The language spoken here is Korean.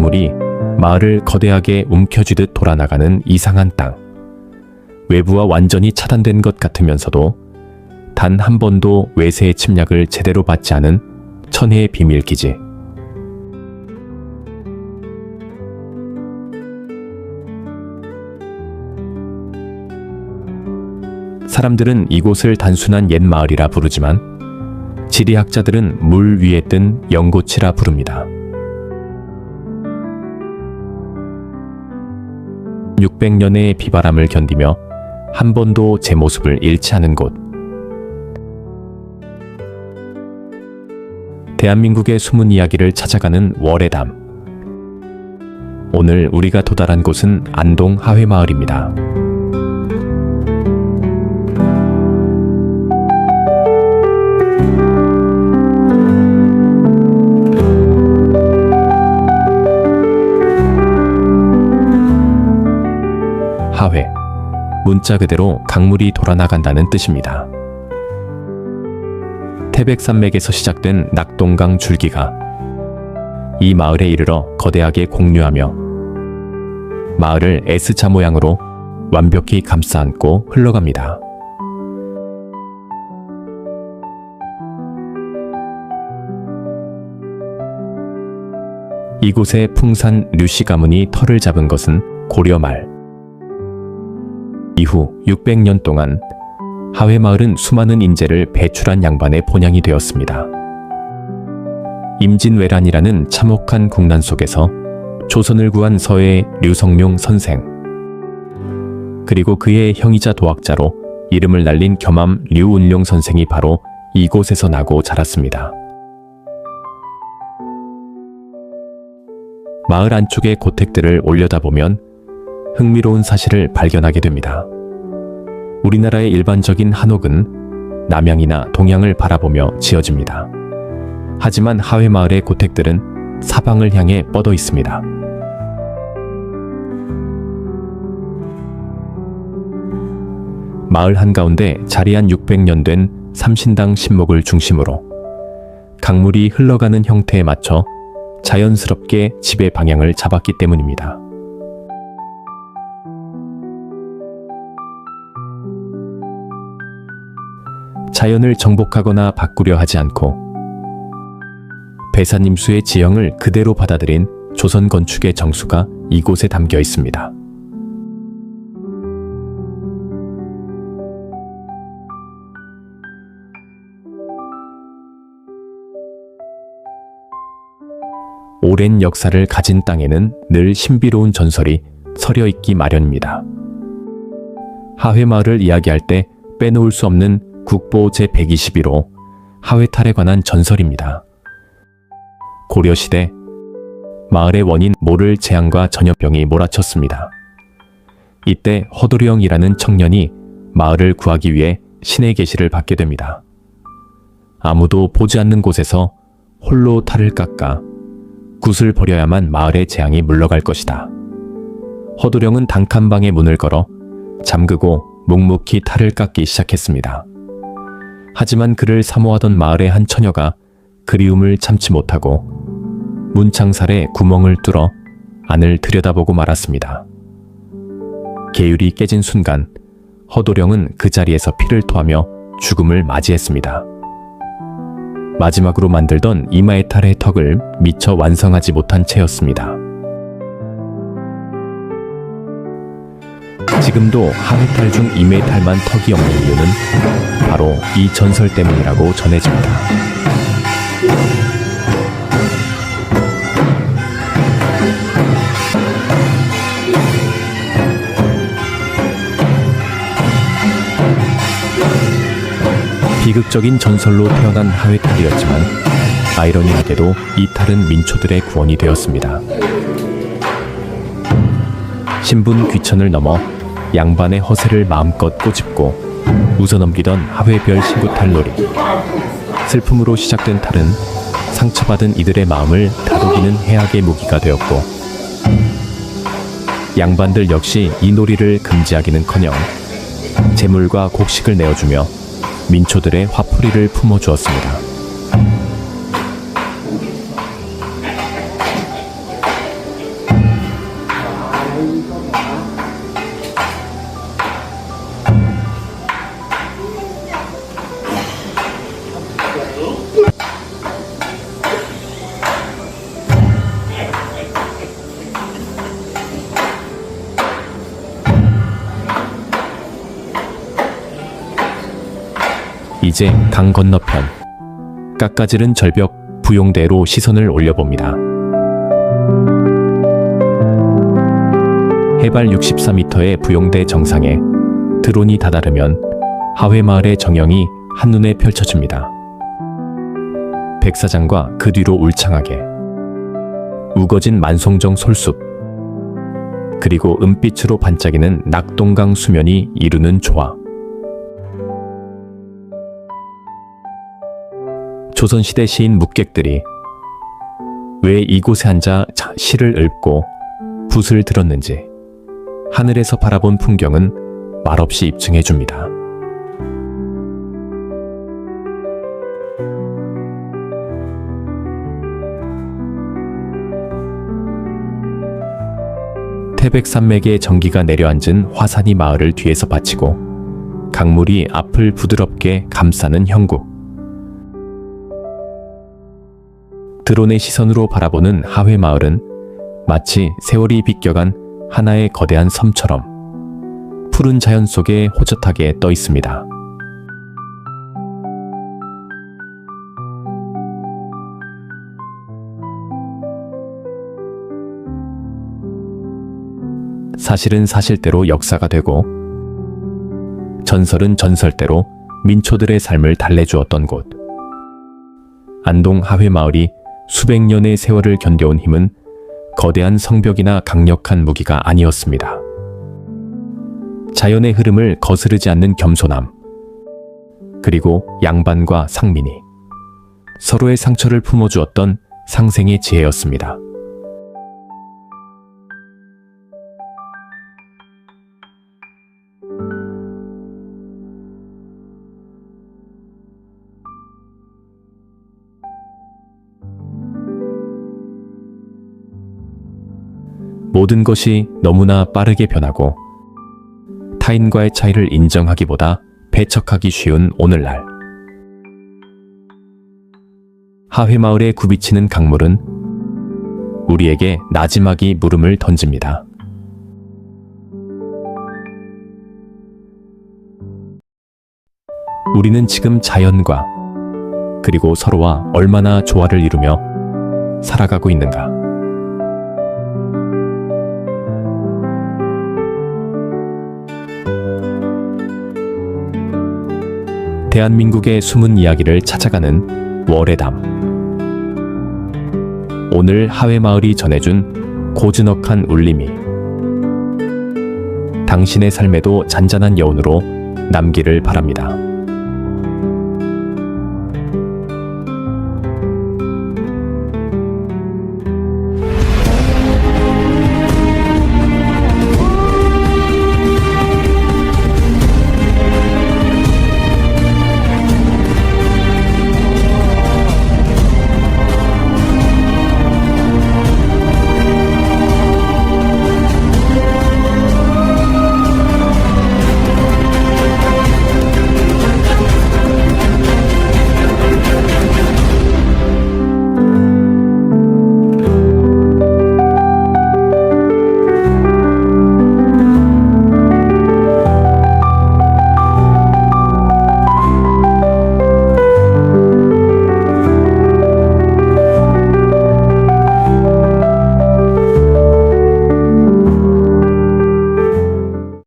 건물이 마을을 거대하게 움켜쥐듯 돌아나가는 이상한 땅. 외부와 완전히 차단된 것 같으면서도 단 한 번도 외세의 침략을 제대로 받지 않은 천혜의 비밀 기지. 사람들은 이곳을 단순한 옛 마을이라 부르지만 지리학자들은 물 위에 뜬 연고치라 부릅니다. 600년의 비바람을 견디며 한 번도 제 모습을 잃지 않은 곳. 대한민국의 숨은 이야기를 찾아가는 월의담. 오늘 우리가 도달한 곳은 안동 하회마을입니다. 하회, 문자 그대로 강물이 돌아나간다는 뜻입니다. 태백산맥에서 시작된 낙동강 줄기가 이 마을에 이르러 거대하게 공류하며 마을을 S자 모양으로 완벽히 감싸 안고 흘러갑니다. 이곳의 풍산 류씨 가문이 터를 잡은 것은 고려 말. 이후 600년 동안 하회마을은 수많은 인재를 배출한 양반의 본향이 되었습니다. 임진왜란이라는 참혹한 국난 속에서 조선을 구한 서해 류성룡 선생, 그리고 그의 형이자 도학자로 이름을 날린 겸암 류운룡 선생이 바로 이곳에서 나고 자랐습니다. 마을 안쪽의 고택들을 올려다보면 흥미로운 사실을 발견하게 됩니다. 우리나라의 일반적인 한옥은 남향이나 동향을 바라보며 지어집니다. 하지만 하회마을의 고택들은 사방을 향해 뻗어 있습니다. 마을 한가운데 자리한 600년 된 삼신당 신목을 중심으로 강물이 흘러가는 형태에 맞춰 자연스럽게 집의 방향을 잡았기 때문입니다. 자연을 정복하거나 바꾸려 하지 않고 배산임수의 지형을 그대로 받아들인 조선 건축의 정수가 이곳에 담겨 있습니다. 오랜 역사를 가진 땅에는 늘 신비로운 전설이 서려 있기 마련입니다. 하회마을을 이야기할 때 빼놓을 수 없는 국보 제121호 하회탈에 관한 전설입니다. 고려시대 마을의 원인 모를 재앙과 전염병이 몰아쳤습니다. 이때 허도령이라는 청년이 마을을 구하기 위해 신의 계시를 받게 됩니다. 아무도 보지 않는 곳에서 홀로 탈을 깎아 굿을 버려야만 마을의 재앙이 물러갈 것이다. 허도령은 단칸방의 문을 걸어 잠그고 묵묵히 탈을 깎기 시작했습니다. 하지만 그를 사모하던 마을의 한 처녀가 그리움을 참지 못하고 문창살에 구멍을 뚫어 안을 들여다보고 말았습니다. 계율이 깨진 순간 허도령은 그 자리에서 피를 토하며 죽음을 맞이했습니다. 마지막으로 만들던 이마의 탈의 턱을 미처 완성하지 못한 채였습니다. 지금도 하회탈 중 이마의 탈만 턱이 없는 이유는 바로 이 전설 때문이라고 전해집니다. 비극적인 전설로 태어난 하회탈이었지만 아이러니하게도 이 탈은 민초들의 구원이 되었습니다. 신분 귀천을 넘어 양반의 허세를 마음껏 꼬집고 웃어넘기던 하회별 신부탈 놀이. 슬픔으로 시작된 탈은 상처받은 이들의 마음을 다독이는 해악의 무기가 되었고, 양반들 역시 이 놀이를 금지하기는커녕 재물과 곡식을 내어주며 민초들의 화풀이를 품어주었습니다. 이제 강 건너편 깎아지른 절벽 부용대로 시선을 올려봅니다. 해발 64m의 부용대 정상에 드론이 다다르면 하회마을의 정형이 한눈에 펼쳐집니다. 백사장과 그 뒤로 울창하게 우거진 만송정 솔숲, 그리고 은빛으로 반짝이는 낙동강 수면이 이루는 조화. 조선시대 시인 묵객들이 왜 이곳에 앉아 시를 읊고 붓을 들었는지 하늘에서 바라본 풍경은 말없이 입증해 줍니다. 태백산맥의 전기가 내려앉은 화산이 마을을 뒤에서 받치고 강물이 앞을 부드럽게 감싸는 형국. 드론의 시선으로 바라보는 하회마을은 마치 세월이 비껴간 하나의 거대한 섬처럼 푸른 자연 속에 호젓하게 떠 있습니다. 사실은 사실대로 역사가 되고 전설은 전설대로 민초들의 삶을 달래주었던 곳. 안동 하회마을이 수백 년의 세월을 견뎌온 힘은 거대한 성벽이나 강력한 무기가 아니었습니다. 자연의 흐름을 거스르지 않는 겸손함, 그리고 양반과 상민이 서로의 상처를 품어주었던 상생의 지혜였습니다. 모든 것이 너무나 빠르게 변하고 타인과의 차이를 인정하기보다 배척하기 쉬운 오늘날. 하회마을에 굽이치는 강물은 우리에게 나지막이 물음을 던집니다. 우리는 지금 자연과 그리고 서로와 얼마나 조화를 이루며 살아가고 있는가? 대한민국의 숨은 이야기를 찾아가는 월의담. 오늘 하회마을이 전해준 고즈넉한 울림이 당신의 삶에도 잔잔한 여운으로 남기를 바랍니다.